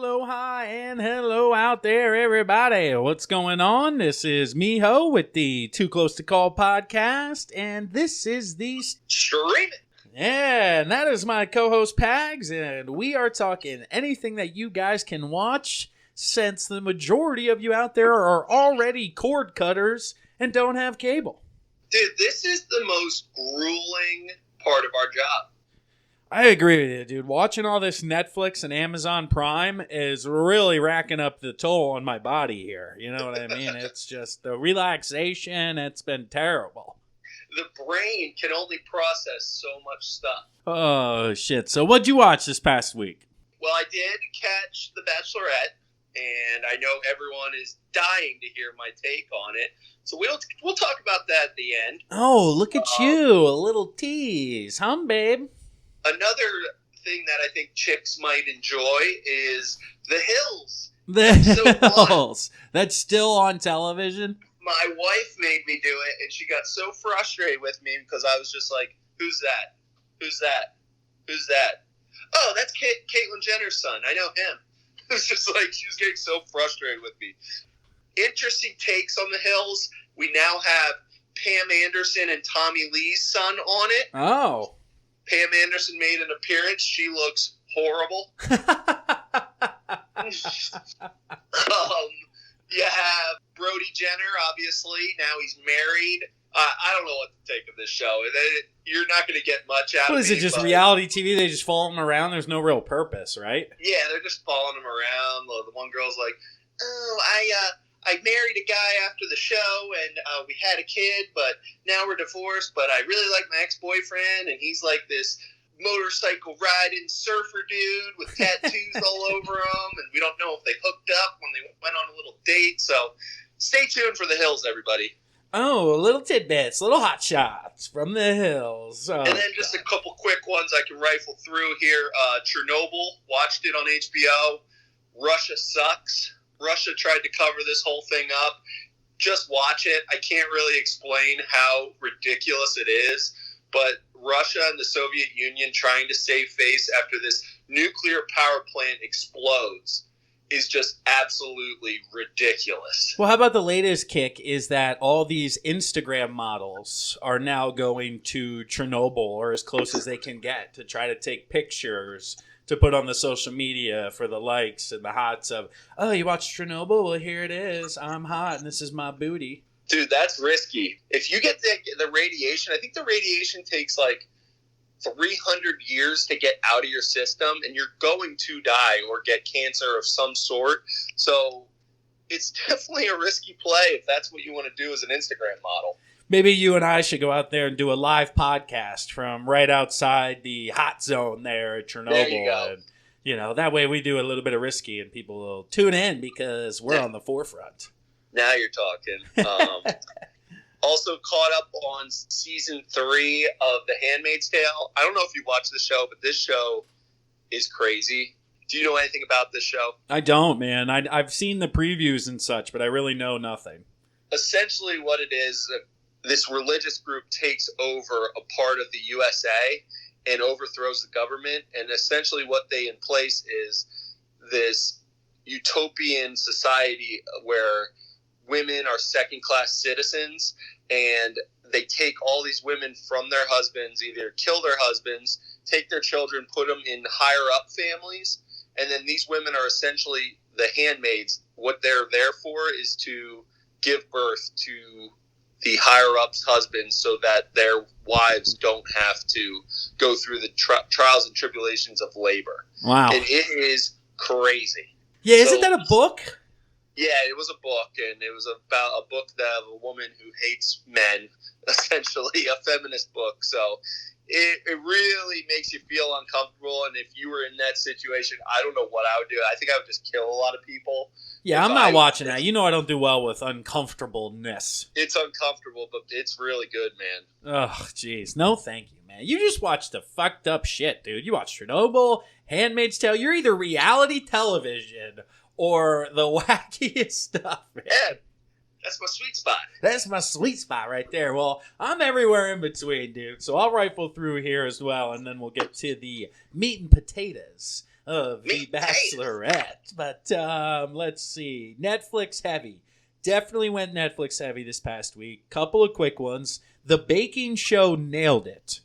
Aloha and hello out there, everybody. What's going on? This is Miho with the Too Close to Call podcast, and this is the Streaming. Yeah, and that is my co-host Pags, and we are talking anything that you guys can watch, since the majority of you out there are already cord cutters and don't have cable. Dude, this is the most grueling part of our job. I agree with you, dude. Watching all this Netflix and Amazon Prime is really racking up the toll on my body here. You know what I mean? It's just the relaxation. It's been terrible. The brain can only process so much stuff. Oh, shit. So what'd you watch this past week? Well, I did catch The Bachelorette, and I know everyone is dying to hear my take on it. So we'll talk about that at the end. Oh, look at you. A little tease. Babe? Another thing that I think chicks might enjoy is The Hills. The Hills. That's still on television? My wife made me do it, and she got so frustrated with me because I was just like, who's that? Who's that? Who's that? Oh, that's Caitlyn Jenner's son. I know him. It was just like, she was getting so frustrated with me. Interesting takes on The Hills. We now have Pam Anderson and Tommy Lee's son on it. Oh. Pam Anderson made an appearance. She looks horrible. You have Brody Jenner, obviously. Now he's married. I don't know what to take of this show. You're not going to get much out of it. What is it, just reality TV? They just follow him around? There's no real purpose, right? Yeah, they're just following him around. The one girl's like, oh, I married a guy after the show, and we had a kid, but now we're divorced, but I really like my ex-boyfriend, and he's like this motorcycle riding surfer dude with tattoos all over him, and we don't know if they hooked up when they went on a little date. So stay tuned for The Hills, everybody. Oh, little tidbits, little hot shots from The Hills. Oh, and then just a couple quick ones I can rifle through here. Chernobyl, watched it on HBO. Russia sucks. Russia tried to cover this whole thing up. Just watch it. I can't really explain how ridiculous it is, but Russia and the Soviet Union trying to save face after this nuclear power plant explodes is just absolutely ridiculous. Well, how about the latest kick is that all these Instagram models are now going to Chernobyl, or as close as they can get, to try to take pictures to put on the social media for the likes and the hots of, oh, you watched Chernobyl? Well, here it is. I'm hot, and this is my booty. Dude, that's risky. If you get the radiation, I think the radiation takes like 300 years to get out of your system, and you're going to die or get cancer of some sort. So it's definitely a risky play if that's what you want to do as an Instagram model. Maybe you and I should go out there and do a live podcast from right outside the hot zone there at Chernobyl. There you go. And, that way we do a little bit of risky and people will tune in because we're on the forefront. Now you're talking. Also caught up on season 3 of The Handmaid's Tale. I don't know if you watched the show, but this show is crazy. Do you know anything about this show? I don't, man. I've seen the previews and such, but I really know nothing. Essentially what it is, this religious group takes over a part of the USA and overthrows the government. And essentially what they in place is this utopian society where women are second-class citizens, and they take all these women from their husbands, either kill their husbands, take their children, put them in higher-up families, and then these women are essentially the handmaids. What they're there for is to give birth to the higher-ups' husbands so that their wives don't have to go through the trials and tribulations of labor. Wow. And it is crazy. Yeah, isn't that a book? Yeah, it was a book, and it was about a book of a woman who hates men, essentially, a feminist book. So it really makes you feel uncomfortable, and if you were in that situation, I don't know what I would do. I think I would just kill a lot of people. Yeah, I'm not watching that. You know I don't do well with uncomfortableness. It's uncomfortable, but it's really good, man. Oh, jeez. No, thank you, man. You just watched the fucked up shit, dude. You watched Chernobyl, Handmaid's Tale. You're either reality television or the wackiest stuff, man. Yeah, that's my sweet spot. That's my sweet spot right there. Well, I'm everywhere in between, dude. So I'll rifle through here as well, and then we'll get to the meat and potatoes of The Bachelorette. But let's see. Netflix heavy. Definitely went Netflix heavy this past week. Couple of quick ones. The Baking Show nailed it.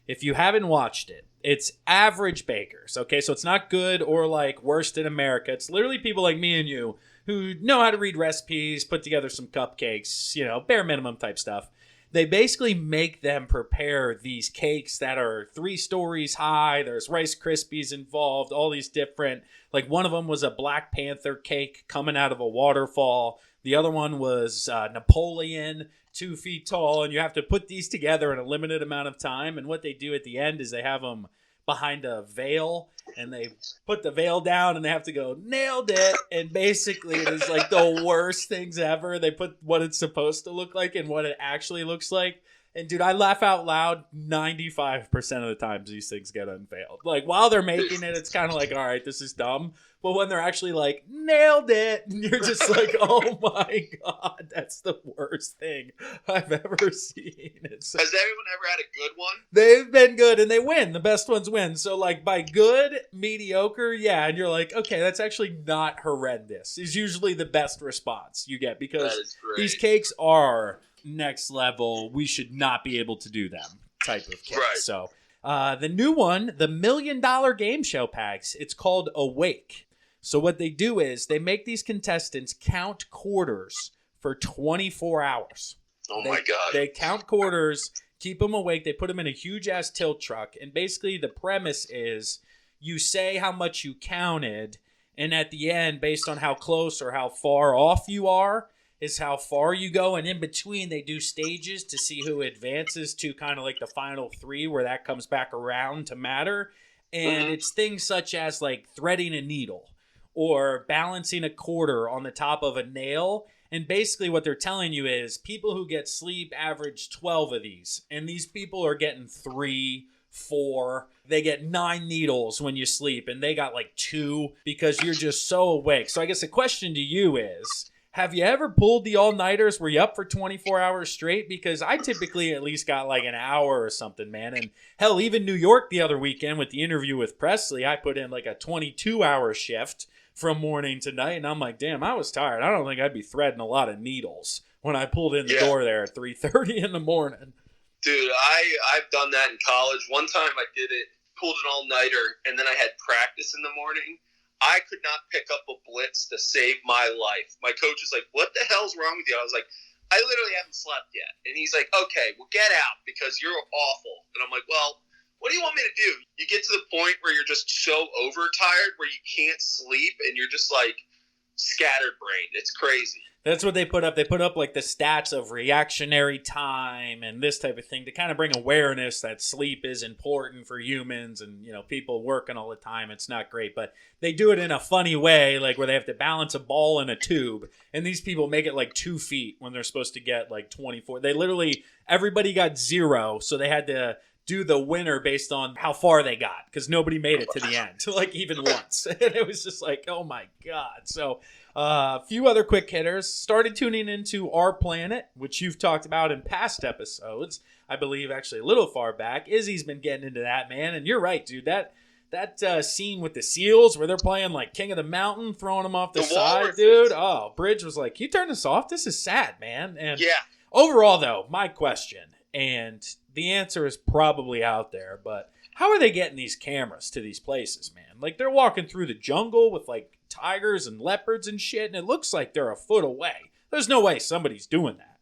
If you haven't watched it, it's average bakers. Okay, so it's not good or like worst in America. It's literally people like me and you who know how to read recipes, put together some cupcakes, bare minimum type stuff. They basically make them prepare these cakes that are 3 stories high. There's Rice Krispies involved, all these different, like one of them was a Black Panther cake coming out of a waterfall. The other one was Napoleon, 2 feet tall, and you have to put these together in a limited amount of time. And what they do at the end is they have them behind a veil, and they put the veil down, and they have to go, nailed it. And basically, it is like the worst things ever. They put what it's supposed to look like and what it actually looks like. And dude, I laugh out loud 95% of the times these things get unveiled. Like while they're making it, it's kind of like, all right, this is dumb. But when they're actually like, nailed it, and you're just like, oh my God, that's the worst thing I've ever seen. Has everyone ever had a good one? They've been good, and they win. The best ones win. So like by good, mediocre, yeah, and you're like, okay, that's actually not horrendous, is usually the best response you get, because these cakes are next level. We should not be able to do them type of cake. Right. So the new one, the $1 million game show, Pags, it's called Awake. So what they do is they make these contestants count quarters for 24 hours. My God. They count quarters, keep them awake. They put them in a huge ass tilt truck. And basically the premise is you say how much you counted, and at the end, based on how close or how far off you are, is how far you go. And in between, they do stages to see who advances to kind of like the final 3, where that comes back around to matter. And it's things such as like threading a needle or balancing a quarter on the top of a nail. And basically what they're telling you is people who get sleep average 12 of these. And these people are getting 3, 4. They get 9 needles when you sleep. And they got like 2 because you're just so awake. So I guess the question to you is, have you ever pulled the all-nighters? Were you up for 24 hours straight? Because I typically at least got like an hour or something, man. And hell, even New York the other weekend with the interview with Presley, I put in like a 22-hour shift from morning to night. And I'm like, damn, I was tired. I don't think I'd be threading a lot of needles when I pulled in the door there at 3:30 in the morning. Dude, I've done that in college. One time I did it, pulled an all-nighter, and then I had practice in the morning. I could not pick up a blitz to save my life. My coach was like, what the hell's wrong with you? I was like, I literally haven't slept yet. And he's like, okay, well, get out because you're awful. And I'm like, well, what do you want me to do? You get to the point where you're just so overtired where you can't sleep and you're just like scatterbrained. It's crazy. That's what they put up. They put up like the stats of reactionary time and this type of thing to kind of bring awareness that sleep is important for humans, and people working all the time. It's not great, but they do it in a funny way, like where they have to balance a ball in a tube, and these people make it like 2 feet when they're supposed to get like 24. They literally, everybody got 0, so they had to do the winner based on how far they got, because nobody made it to the end, like even once. And it was just like, oh my God. So a few other quick hitters. Started tuning into Our Planet, which you've talked about in past episodes. I believe actually a little far back. Izzy's been getting into that, man. And you're right, dude. That scene with the seals where they're playing like King of the Mountain, throwing them off the side, dude. Oh, Bridge was like, you turn this off? This is sad, man. And yeah. Overall, though, my question, and the answer is probably out there, but how are they getting these cameras to these places, man? Like, they're walking through the jungle with like tigers and leopards and shit, and it looks like they're a foot away. There's no way somebody's doing that.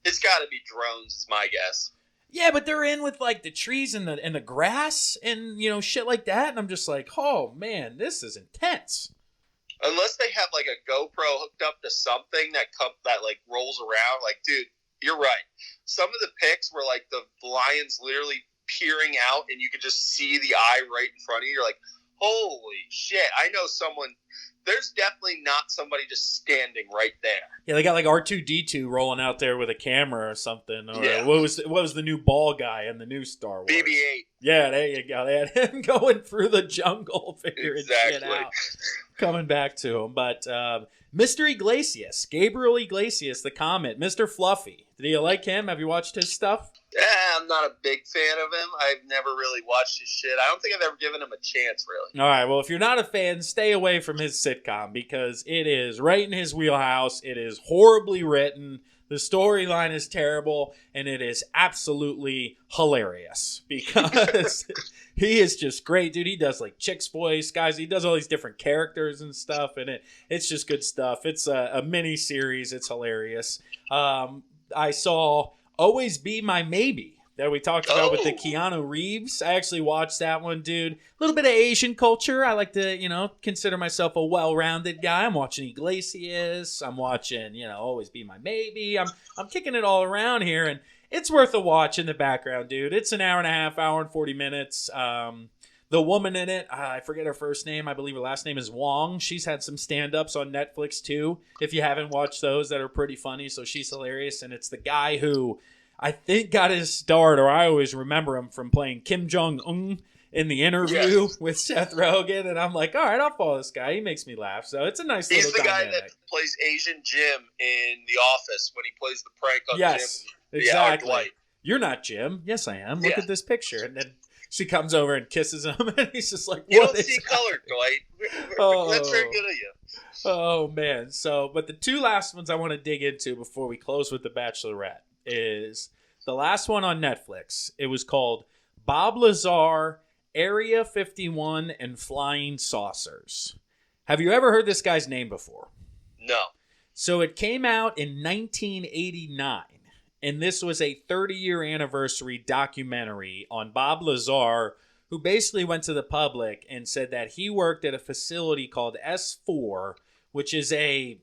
It's got to be drones, is my guess. Yeah, but they're in with like the trees and the grass and shit like that, and I'm just like, oh man, this is intense. Unless they have like a GoPro hooked up to something that like rolls around, like, dude, you're right. Some of the pics were like the lion's literally peering out, and you could just see the eye right in front of you. You're like, holy shit! I know someone. There's definitely not somebody just standing right there. Yeah, they got like R2-D2 rolling out there with a camera or something. Or what was the new ball guy in the new Star Wars? BB-8. Yeah, there you go. They had him going through the jungle, figuring shit out. Coming back to him, but Mr. Iglesias, Gabriel Iglesias, the Comet, Mr. Fluffy. Did you like him? Have you watched his stuff? I'm not a big fan of him. I've never really watched his shit. I don't think I've ever given him a chance, really. All right, well, if you're not a fan, stay away from his sitcom because it is right in his wheelhouse. It is horribly written. The storyline is terrible, and it is absolutely hilarious because he is just great, dude. He does like Chick's voice, guys. He does all these different characters and stuff, and it's just good stuff. It's a mini series. It's hilarious. I saw Always Be My Maybe that we talked about with the Keanu Reeves. I actually watched that one, dude. A little bit of Asian culture. I like to, consider myself a well-rounded guy. I'm watching Iglesias. I'm watching, Always Be My Maybe. I'm kicking it all around here, and it's worth a watch in the background, dude. It's an hour and a half, hour and 40 minutes. The woman in it, I forget her first name. I believe her last name is Wong. She's had some stand-ups on Netflix, too, if you haven't watched those that are pretty funny. So she's hilarious, and it's the guy who I think got his start, or I always remember him from playing Kim Jong-un in The Interview with Seth Rogen, and I'm like, all right, I'll follow this guy. He makes me laugh, so it's a nice little dynamic. He's the guy that plays Asian Jim in The Office when he plays the prank on Jim. Yes, exactly. You're not Jim. Yes, I am. Look at this picture. And then she comes over and kisses him, and he's just like, what? You don't see color, Dwight. That's very good of you. Oh, man. So, but the two last ones I want to dig into before we close with The Bachelorette is the last one on Netflix. It was called Bob Lazar, Area 51, and Flying Saucers. Have you ever heard this guy's name before? No. So it came out in 1989, and this was a 30-year anniversary documentary on Bob Lazar, who basically went to the public and said that he worked at a facility called S4, which is a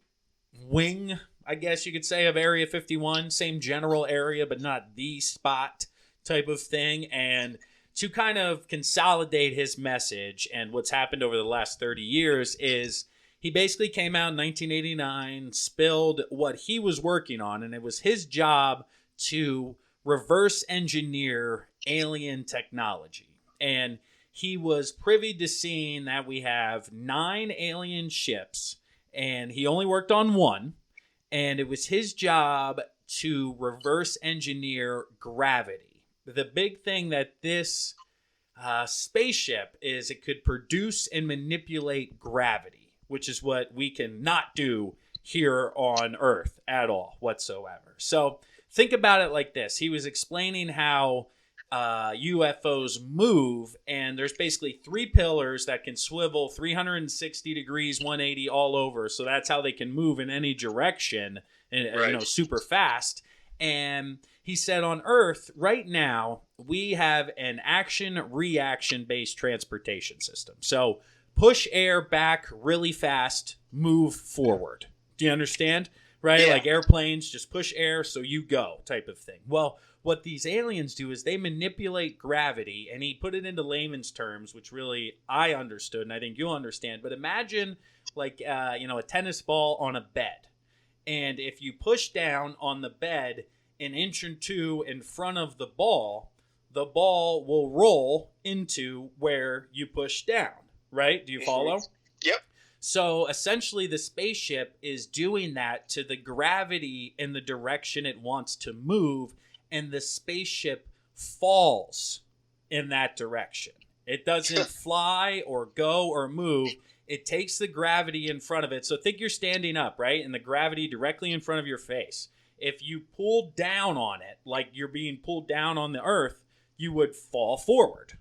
wing, I guess you could say, of Area 51, same general area, but not the spot type of thing. And to kind of consolidate his message and what's happened over the last 30 years is he basically came out in 1989, spilled what he was working on, and it was his job to reverse engineer alien technology. And he was privy to seeing that we have 9 alien ships, and he only worked on one. And it was his job to reverse engineer gravity. The big thing that this spaceship is, it could produce and manipulate gravity, which is what we can not do here on Earth at all whatsoever. So think about it like this. He was explaining how UFOs move, and there's basically 3 pillars that can swivel 360 degrees, 180 all over. So that's how they can move in any direction, and super fast. And he said on Earth right now, we have an action-reaction based transportation system. So push air back really fast, move forward. Do you understand? Right? Yeah. Like airplanes, just push air so you go type of thing. Well, what these aliens do is they manipulate gravity, and he put it into layman's terms, which really I understood, and I think you'll understand. But imagine like, a tennis ball on a bed. And if you push down on the bed an inch or two in front of the ball will roll into where you push down, right? Do you follow? Yep. So essentially the spaceship is doing that to the gravity in the direction it wants to move, and the spaceship falls in that direction. It doesn't fly or go or move. It takes the gravity in front of it. So think you're standing up, right? And the gravity directly in front of your face. If you pull down on it, like you're being pulled down on the Earth, you would fall forward.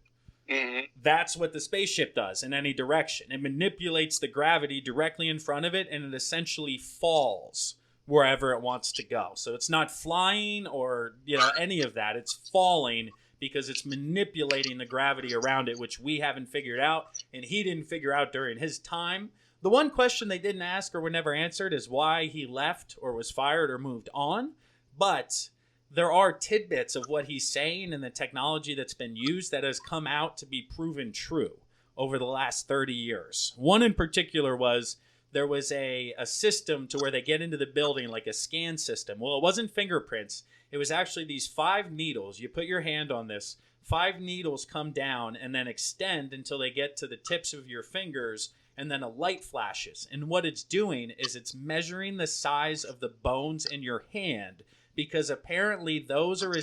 Mm-hmm. That's what the spaceship does in any direction. It manipulates the gravity directly in front of it, and it essentially falls wherever it wants to go. So it's not flying or any of that. It's falling because it's manipulating the gravity around it, which we haven't figured out, and he didn't figure out during his time. The one question they didn't ask or were never answered is why he left or was fired or moved on. But there are tidbits of what he's saying and the technology that's been used that has come out to be proven true over the last 30 years. One in particular was there was a system to where they get into the building like a scan system. Well, it wasn't fingerprints. It was actually these 5 needles. You put your hand on this. 5 needles come down and then extend until they get to the tips of your fingers, and then a light flashes. And what it's doing is it's measuring the size of the bones in your hand because apparently those are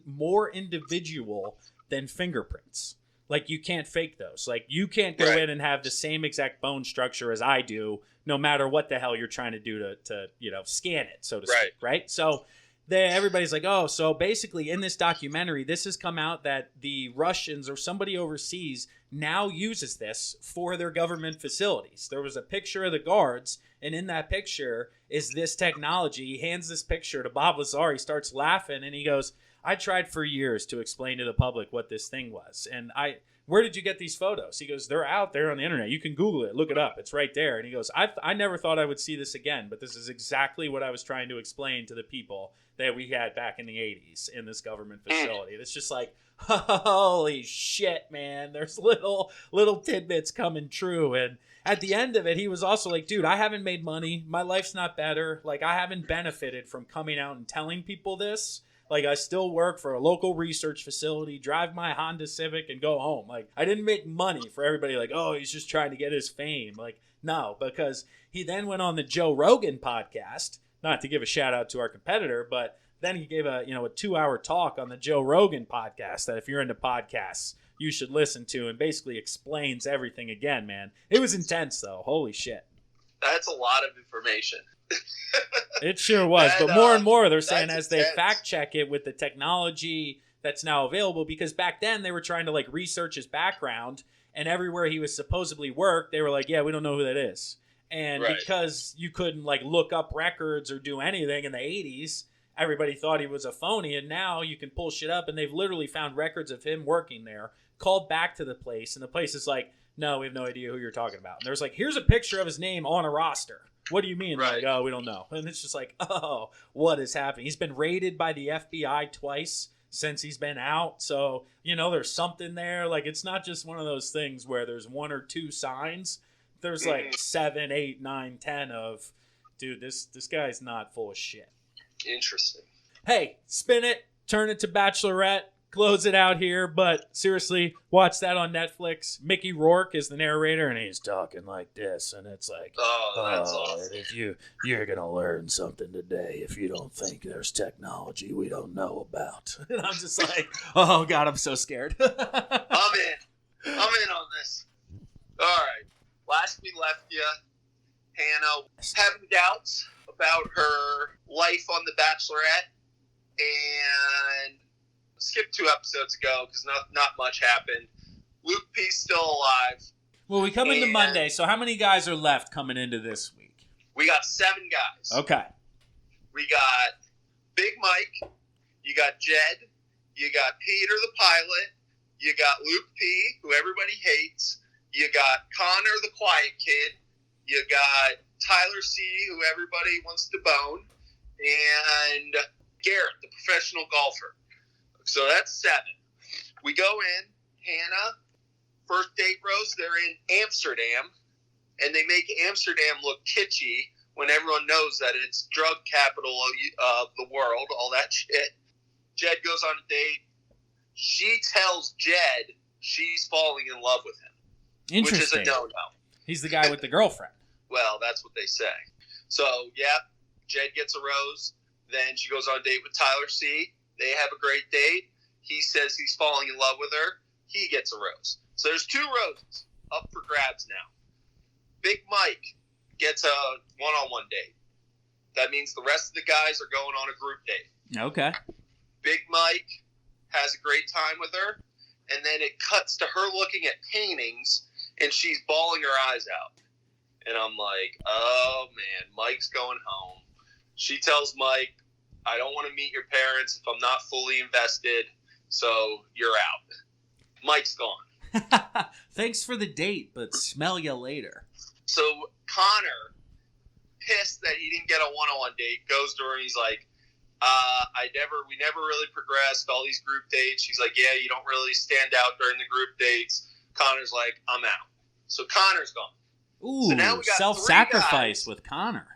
more individual than fingerprints. Like, you can't fake those. Like, you can't go in and have the same exact bone structure as I do, no matter what the hell you're trying to do to scan it, so to speak, right? So everybody's like, oh, so basically in this documentary, this has come out that the Russians or somebody overseas now uses this for their government facilities. There was a picture of the guards, and in that picture is this technology. He hands this picture to Bob Lazar. He starts laughing, and he goes, I tried for years to explain to the public what this thing was. And where did you get these photos? He goes, they're out there on the internet. You can Google it, look it up. It's right there. And he goes, I never thought I would see this again, but this is exactly what I was trying to explain to the people that we had back in the 80s in this government facility. It's just like, holy shit, man. There's little tidbits coming true. And at the end of it, he was also like, dude, I haven't made money. My life's not better. Like, I haven't benefited from coming out and telling people this. Like, I still work for a local research facility, drive my Honda Civic, and go home. Like, I didn't make money for everybody like, oh, he's just trying to get his fame. Like, no, because he then went on the Joe Rogan podcast, not to give a shout out to our competitor, but then he gave a 2-hour talk on the Joe Rogan podcast that if you're into podcasts, you should listen to, and basically explains everything again, man. It was intense, though. Holy shit. That's a lot of information. It sure was. But more and more, they're saying as they fact check it with the technology that's now available, because back then they were trying to like research his background, and everywhere he was supposedly worked, they were like, yeah, we don't know who that is. And because you couldn't like look up records or do anything in the 80s, everybody thought he was a phony. And now you can pull shit up, and they've literally found records of him working there, called back to the place, and the place is like, no, we have no idea who you're talking about. And there's like, here's a picture of his name on a roster. What do you mean? Like, oh, we don't know. And it's just like, oh, what is happening? He's been raided by the FBI twice since he's been out. So, there's something there. Like, it's not just one of those things where there's one or two signs. There's like 7, 8, 9, 10 of, dude, this guy's not full of shit. Interesting. Hey, spin it, turn it to Bachelorette, close it out here. But seriously, watch that on Netflix. Mickey Rourke is the narrator, and he's talking like this, and it's like, that's awesome. If you're gonna learn something today if you don't think there's technology we don't know about. And I'm just like, oh god, I'm so scared. I'm in on this. All right. Last we left you, Hannah having doubts about her life on The Bachelorette, and skipped 2 episodes ago because not much happened. Luke P's still alive. Well, we come into Monday, so how many guys are left coming into this week? We got 7 guys. Okay. We got Big Mike. You got Jed. You got Peter the pilot. You got Luke P, who everybody hates. You got Connor the quiet kid. You got Tyler C, who everybody wants to bone. And Garrett, the professional golfer. So that's 7. We go in, Hannah, first date rose, they're in Amsterdam, and they make Amsterdam look kitschy when everyone knows that it's drug capital of the world, all that shit. Jed goes on a date. She tells Jed she's falling in love with him, which is a no-no. He's the guy with the girlfriend. Well, that's what they say. So, yeah, Jed gets a rose. Then she goes on a date with Tyler C. They have a great date. He says he's falling in love with her. He gets a rose. So there's 2 roses up for grabs now. Big Mike gets a one-on-one date. That means the rest of the guys are going on a group date. Okay. Big Mike has a great time with her, and then it cuts to her looking at paintings, and she's bawling her eyes out. And I'm like, oh, man, Mike's going home. She tells Mike, I don't want to meet your parents if I'm not fully invested, so you're out. Mike's gone. Thanks for the date, but smell you later. So Connor, pissed that he didn't get a one-on-one date, goes to her and he's like, we never really progressed all these group dates. She's like, yeah, you don't really stand out during the group dates. Connor's like, I'm out. So Connor's gone. Ooh, so now we got self-sacrifice with Connor.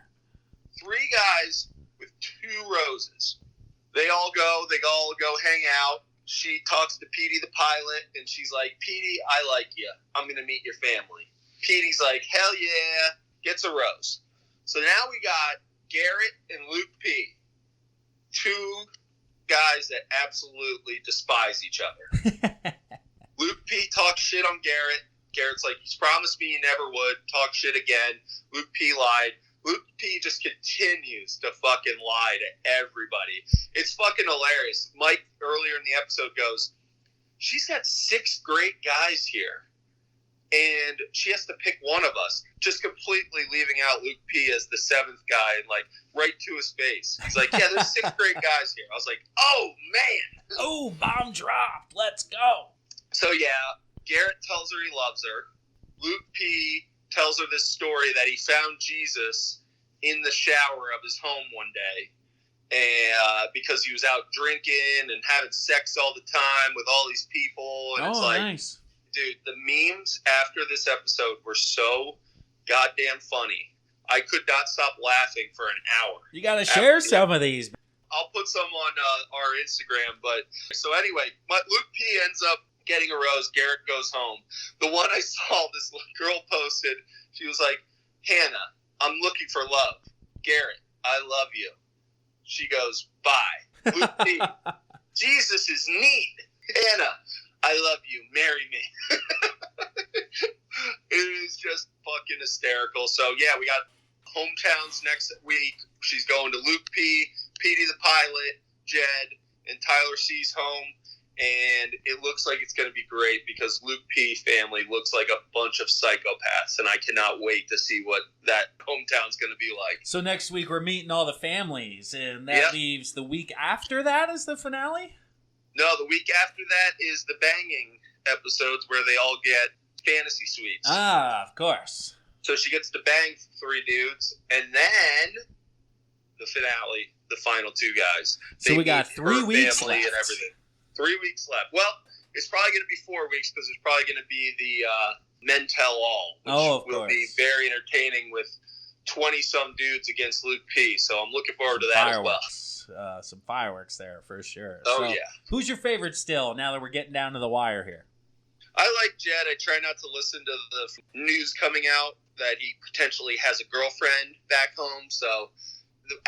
3 guys with 2 roses. They all go hang out. She talks to Petey the pilot, and she's like, Petey, I like you. I'm going to meet your family. Petey's like, hell yeah, gets a rose. So now we got Garrett and Luke P. two guys that absolutely despise each other. Luke P talks shit on Garrett. Garrett's like, he's promised me he never would. Talk shit again. Luke P lied. Luke P just continues to fucking lie to everybody. It's fucking hilarious. Mike, earlier in the episode, goes, she's got 6 great guys here, and she has to pick one of us, just completely leaving out Luke P as the 7th guy, and like right to his face. He's like, yeah, there's 6 great guys here. I was like, oh, man. Oh, bomb dropped. Let's go. So, yeah, Garrett tells her he loves her. Luke P tells her this story that he found Jesus in the shower of his home one day, and because he was out drinking and having sex all the time with all these people. And it's like, nice. Dude, the memes after this episode were so goddamn funny. I could not stop laughing for an hour. You got to share some of these. I'll put some on our Instagram. But so anyway, Luke P ends up getting a rose. Garrett goes home. The one I saw, this little girl posted, she was like, Hannah, I'm looking for love. Garrett, I love you. She goes, bye. Luke P, Jesus is neat. Hannah, I love you. Marry me. It is just fucking hysterical. So, yeah, we got hometowns next week. She's going to Luke P, Petey the Pilot, Jed, and Tyler C's home. And it looks like it's going to be great because Luke P family looks like a bunch of psychopaths, and I cannot wait to see what that hometown's going to be like. So next week we're meeting all the families, and that leaves the week after that as the finale? No, the week after that is the banging episodes where they all get fantasy suites. Ah, of course. So she gets to bang 3 dudes, and then the finale, the final 2 guys. So we got 3 weeks left. And everything. 3 weeks left. Well, it's probably going to be 4 weeks because it's probably going to be the Men Tell All, which will be very entertaining with 20-some dudes against Luke P. So I'm looking forward to that as well. Some fireworks there for sure. Oh, so, yeah. Who's your favorite still now that we're getting down to the wire here? I like Jed. I try not to listen to the news coming out that he potentially has a girlfriend back home. So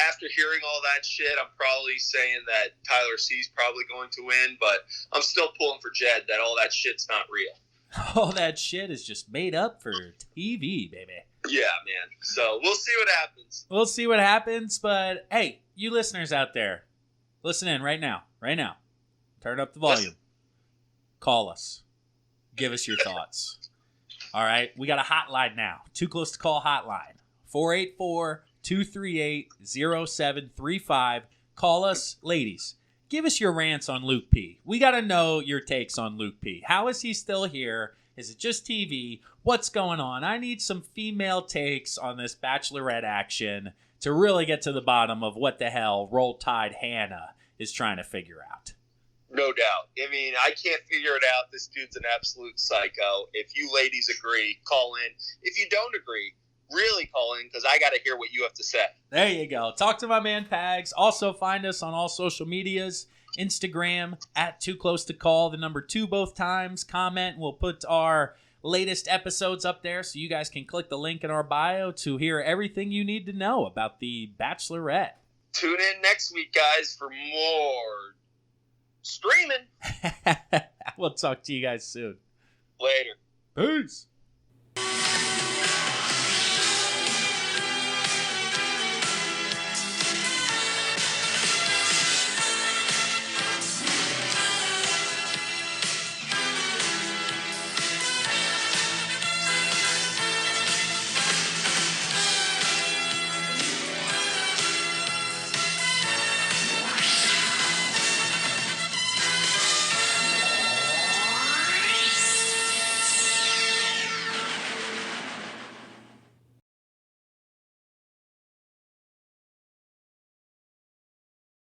after hearing all that shit, I'm probably saying that Tyler C's probably going to win, but I'm still pulling for Jed that all that shit's not real. All that shit is just made up for TV, baby. Yeah, man. So we'll see what happens. We'll see what happens, but hey, you listeners out there, listen in right now. Right now. Turn up the volume. Listen. Call us. Give us your thoughts. All right? We got a hotline now. Too Close to Call hotline. 484-238-0735. Call us, ladies. Give us your rants on Luke P. We got to know your takes on Luke P. How is he still here? Is it just TV? What's going on? I need some female takes on this Bachelorette action to really get to the bottom of what the hell Roll Tide Hannah is trying to figure out. No doubt. I mean, I can't figure it out. This dude's an absolute psycho. If you ladies agree, call in. If you don't agree, really call in because I got to hear what you have to say. There you go. Talk to my man Pags. Also find us on all social medias. Instagram at Too Close to Call, the number 2 both times. Comment. We'll put our latest episodes up there so you guys can click the link in our bio to hear everything you need to know about the Bachelorette. Tune in next week, guys, for more streaming. We'll talk to you guys soon. Later. Peace.